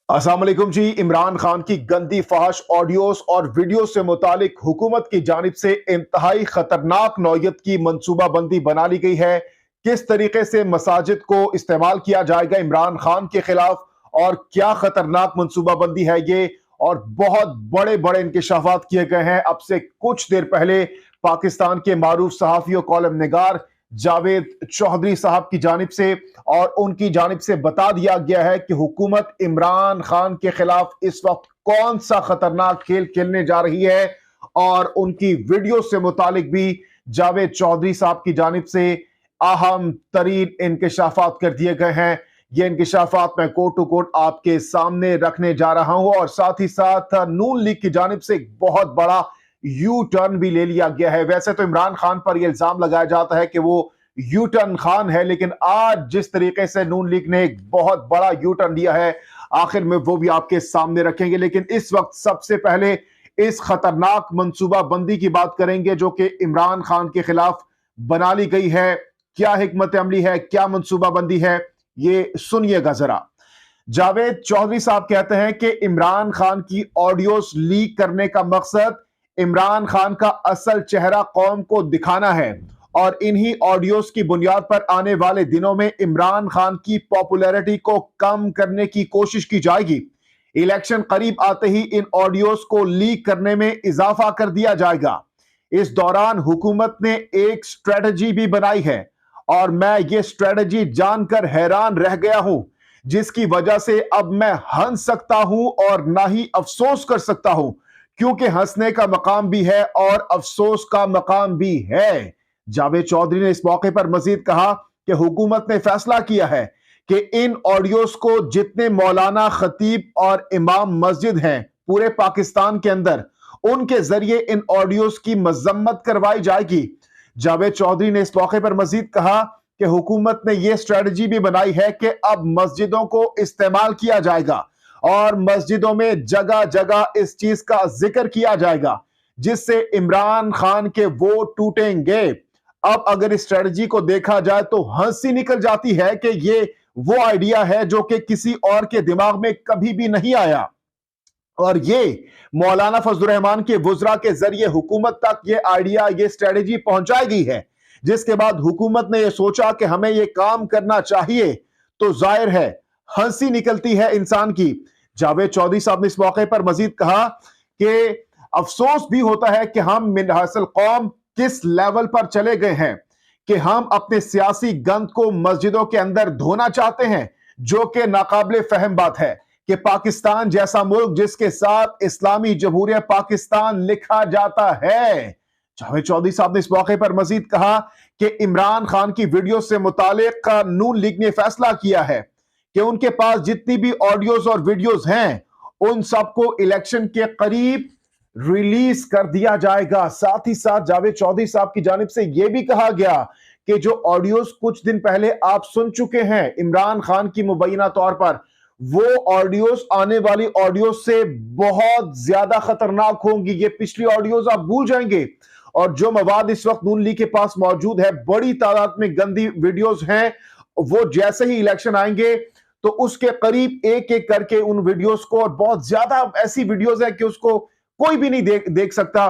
अस्सलाम वालेकुम जी। इमरान खान की गंदी फहश ऑडियोज और वीडियो से मुतालिक हुकूमत की जानिब से इंतहाई खतरनाक नौयत की मंसूबाबंदी बना ली गई है। किस तरीके से मसाजिद को इस्तेमाल किया जाएगा इमरान खान के खिलाफ, और क्या खतरनाक मंसूबाबंदी है ये, और बहुत बड़े बड़े इंकशाफात किए गए हैं। अब से कुछ देर पहले पाकिस्तान के मारूफ सहाफ़ी और कॉलम निगार जावेद चौधरी साहब की जानिब से और उनकी जानिब से बता दिया गया है कि हुकूमत इमरान खान के खिलाफ इस वक्त कौन सा खतरनाक खेल खेलने जा रही है। और उनकी वीडियो से मुतालिक भी जावेद चौधरी साहब की जानिब से अहम तरीन इंकशाफात कर दिए गए हैं। ये इंकशाफात मैं कोट टू कोट आपके सामने रखने जा रहा हूं, और साथ ही साथ नून लीग की जानिब से एक बहुत बड़ा यू टर्न भी ले लिया गया है। वैसे तो इमरान खान पर यह इल्जाम लगाया जाता है कि वो यू टर्न खान है, लेकिन आज जिस तरीके से नून लीग ने एक बहुत बड़ा यू टर्न लिया है, आखिर में वो भी आपके सामने रखेंगे। लेकिन इस वक्त सबसे पहले इस खतरनाक मंसूबा बंदी की बात करेंगे जो कि इमरान खान के खिलाफ बना ली गई है। क्या हिकमत अमली है, क्या मंसूबा बंदी है, ये सुनिएगा जरा। जावेद चौधरी साहब कहते हैं कि इमरान खान की ऑडियोज लीक करने का मकसद इमरान खान का असल चेहरा कौम को दिखाना है, और इन्हीं ऑडियोज की बुनियाद पर आने वाले दिनों में इमरान खान की पॉपुलैरिटी को कम करने की कोशिश की जाएगी। इलेक्शन करीब आते ही इन ऑडियोज को लीक करने में इजाफा कर दिया जाएगा। इस दौरान हुकूमत ने एक स्ट्रेटजी भी बनाई है, और मैं ये स्ट्रेटजी जानकर हैरान रह गया हूं, जिसकी वजह से अब मैं हंस सकता हूं और ना ही अफसोस कर सकता हूं, क्योंकि हंसने का मकाम भी है और अफसोस का मकाम भी है। जावेद चौधरी ने इस मौके पर मजीद कहा कि हुकूमत ने फैसला किया है कि इन ऑडियोज को जितने मौलाना, खतीब और इमाम मस्जिद हैं पूरे पाकिस्तान के अंदर, उनके जरिए इन ऑडियोज की मजम्मत करवाई जाएगी। जावेद चौधरी ने इस मौके पर मजीद कहा कि हुकूमत ने यह स्ट्रेटजी भी बनाई है कि अब मस्जिदों को इस्तेमाल किया जाएगा और मस्जिदों में जगह जगह इस चीज का जिक्र किया जाएगा, जिससे इमरान खान के वोट टूटेंगे। अब अगर इस स्ट्रेटजी को देखा जाए तो हंसी निकल जाती है कि ये वो आइडिया है जो कि किसी और के दिमाग में कभी भी नहीं आया, और ये मौलाना फजलुर रहमान के वुजरा के जरिए हुकूमत तक ये आइडिया, ये स्ट्रेटजी पहुंचाई गई है, जिसके बाद हुकूमत ने यह सोचा कि हमें यह काम करना चाहिए, तो जाहिर है हंसी निकलती है इंसान की। जावेद चौधरी साहब ने इस मौके पर मजीद कहा कि अफसोस भी होता है कि हम मिनहासल कौम किस लेवल पर चले गए हैं कि हम अपने सियासी गंद को मस्जिदों के अंदर धोना चाहते हैं, जो कि नाकाबिले फहम बात है कि पाकिस्तान जैसा मुल्क जिसके साथ इस्लामी जमहूरिया पाकिस्तान लिखा जाता है। जावेद चौधरी साहब ने इस मौके पर मजीद कहा कि इमरान खान की वीडियो से मुतालिक नून लीग ने फैसला किया है कि उनके पास जितनी भी ऑडियोज और वीडियोज हैं, उन सबको इलेक्शन के करीब रिलीज कर दिया जाएगा। साथ ही साथ जावेद चौधरी साहब की जानिब से यह भी कहा गया कि जो ऑडियोज कुछ दिन पहले आप सुन चुके हैं इमरान खान की मुबैना तौर पर, वो ऑडियोज आने वाली ऑडियोज से बहुत ज्यादा खतरनाक होंगी। ये पिछली ऑडियोज आप भूल जाएंगे, और जो मवाद इस वक्त नून लीग के पास मौजूद है, बड़ी तादाद में गंदी वीडियोज हैं, वो जैसे ही इलेक्शन आएंगे तो उसके करीब एक एक करके उन वीडियोस को, और बहुत ज्यादा ऐसी वीडियोस है कि उसको कोई भी नहीं देख सकता,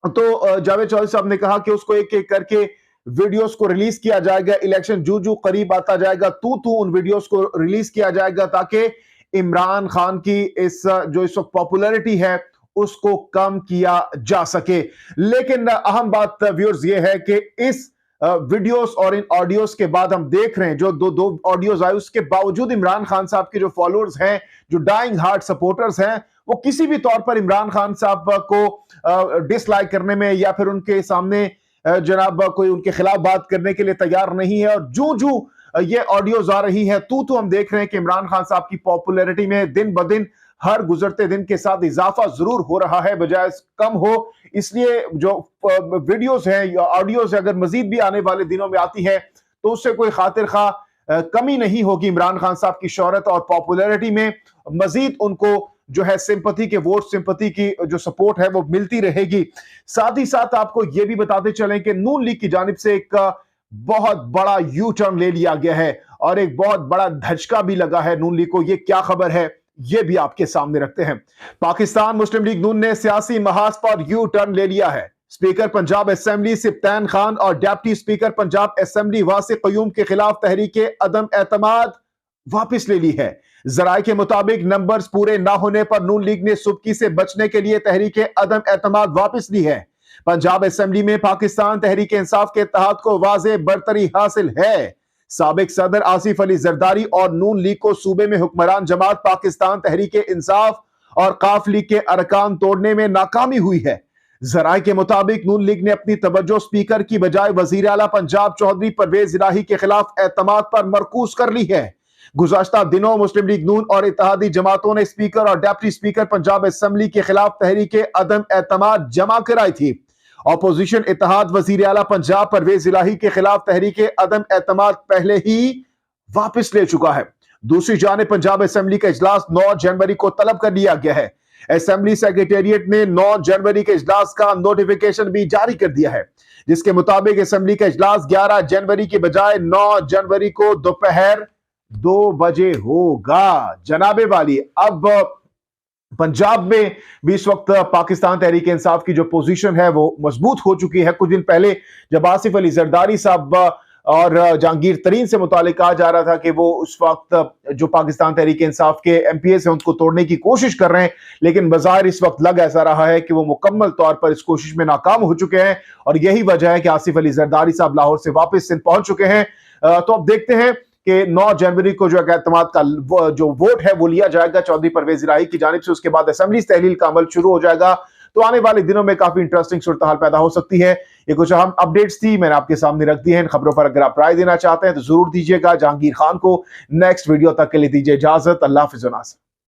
तो जावेद चौधरी साहब ने कहा कि उसको एक एक करके वीडियोस को रिलीज किया जाएगा। इलेक्शन जू जू करीब आता जाएगा तू उन वीडियोस को रिलीज किया जाएगा, ताकि इमरान खान की इस जो इस वक्त पॉपुलैरिटी है उसको कम किया जा सके। लेकिन अहम बात व्यूअर्स ये है कि इस वीडियोस और इन ऑडियोज के बाद हम देख रहे हैं जो दो ऑडियोज आए, उसके बावजूद इमरान खान साहब के जो फॉलोअर्स हैं, जो डाइंग हार्ट सपोर्टर्स हैं, वो किसी भी तौर पर इमरान खान साहब को डिसलाइक करने में या फिर उनके सामने जनाब कोई उनके खिलाफ बात करने के लिए तैयार नहीं है। और जू जू ये ऑडियोज आ रही है तो हम देख रहे हैं कि इमरान खान साहब की पॉपुलैरिटी में दिन ब दिन, हर गुजरते दिन के साथ इजाफा जरूर हो रहा है बजाय कम हो। इसलिए जो वीडियोस हैं या ऑडियोस अगर मजीद भी आने वाले दिनों में आती है तो उससे कोई खातिर खा कमी नहीं होगी इमरान खान साहब की शोहरत और पॉपुलैरिटी में। मजीद उनको जो है सिंपैथी के वोट, सिंपैथी की जो सपोर्ट है वो मिलती रहेगी। साथ ही साथ आपको यह भी बताते चलें कि नून लीग की जानिब से एक बहुत बड़ा यू टर्न ले लिया गया है और एक बहुत बड़ा धचका भी लगा है नून लीग को। ये क्या खबर है, ये भी आपके सामने रखते हैं। पाकिस्तान मुस्लिम लीग नून ने सियासी महाज पर यू टर्न ले लिया है। स्पीकर पंजाब असेंबली सिप्तान खान और deputy speaker Punjab assembly वासिक Qayyum के खिलाफ तहरीके अदम एतमाद वापस ले ली है। जराये के मुताबिक नंबर्स पूरे ना होने पर नून लीग ने सुबकी से बचने के लिए तहरीके अदम एतमाद वापस ली है। पंजाब असेंबली में पाकिस्तान तहरीक इंसाफ के इत्तेहाद को वाज़े बरतरी हासिल है। साबिक सदर आसिफ अली जरदारी और नून लीग को सूबे में हुक्मरान जमात पाकिस्तान तहरीक इंसाफ और काफ लीग के अरकान तोड़ने में नाकामी हुई है। जराये के मुताबिक नून लीग ने अपनी तवज्जो स्पीकर की बजाय वजीर आला पंजाब चौधरी परवेज इलाही के खिलाफ एतमाद पर मरकूज कर ली है। गुज़श्ता दिनों मुस्लिम लीग नून और इत्तेहादी जमातों ने स्पीकर और डिप्टी स्पीकर पंजाब असेंबली के खिलाफ तहरीके अदम एतमाद जमा कराई थी। ऑपोजिशन इत्तेहाद वजीर आला पंजाब परवेज इलाही के खिलाफ तहरीके अदम एतमाद पहले ही वापस ले चुका है। दूसरी जानिब पंजाब असेंबली का इजलास 9 जनवरी को तलब कर लिया गया है। असेंबली सेक्रेटेरिएट ने 9 जनवरी के इजलास का नोटिफिकेशन भी जारी कर दिया है, जिसके मुताबिक असेंबली का इजलास 11 जनवरी की बजाय 9 जनवरी को दोपहर 2 बजे होगा। जनाबे वाली, अब पंजाब में भी इस वक्त पाकिस्तान तहरीक इंसाफ की जो पोजीशन है वो मजबूत हो चुकी है। कुछ दिन पहले जब आसिफ अली जरदारी साहब और जहांगीर तरीन से मुतालिक कहा जा रहा था कि वो उस वक्त जो पाकिस्तान तहरीक इंसाफ के MPs हैं उनको तोड़ने की कोशिश कर रहे हैं, लेकिन बाजार इस वक्त लग ऐसा रहा है कि वो मुकम्मल तौर पर इस कोशिश में नाकाम हो चुके हैं और यही वजह है कि आसिफ अली जरदारी साहब लाहौर से वापस सिंध पहुंच चुके हैं। तो अब देखते हैं कि 9 जनवरी को जो एतमाद का जो वोट है वो लिया जाएगा चौधरी परवेज इलाही की जानिब से। उसके बाद असेंबली तहलील का अमल शुरू हो जाएगा। तो आने वाले दिनों में काफी इंटरेस्टिंग सूरत हाल पैदा हो सकती है। ये कुछ अहम अपडेट्स थी, मैंने आपके सामने रख दी है। इन खबरों पर अगर आप राय देना चाहते हैं तो जरूर दीजिएगा। जहांगीर खान को नेक्स्ट वीडियो तक के लिए दीजिए इजाजत। अल्लाह हाफिज़।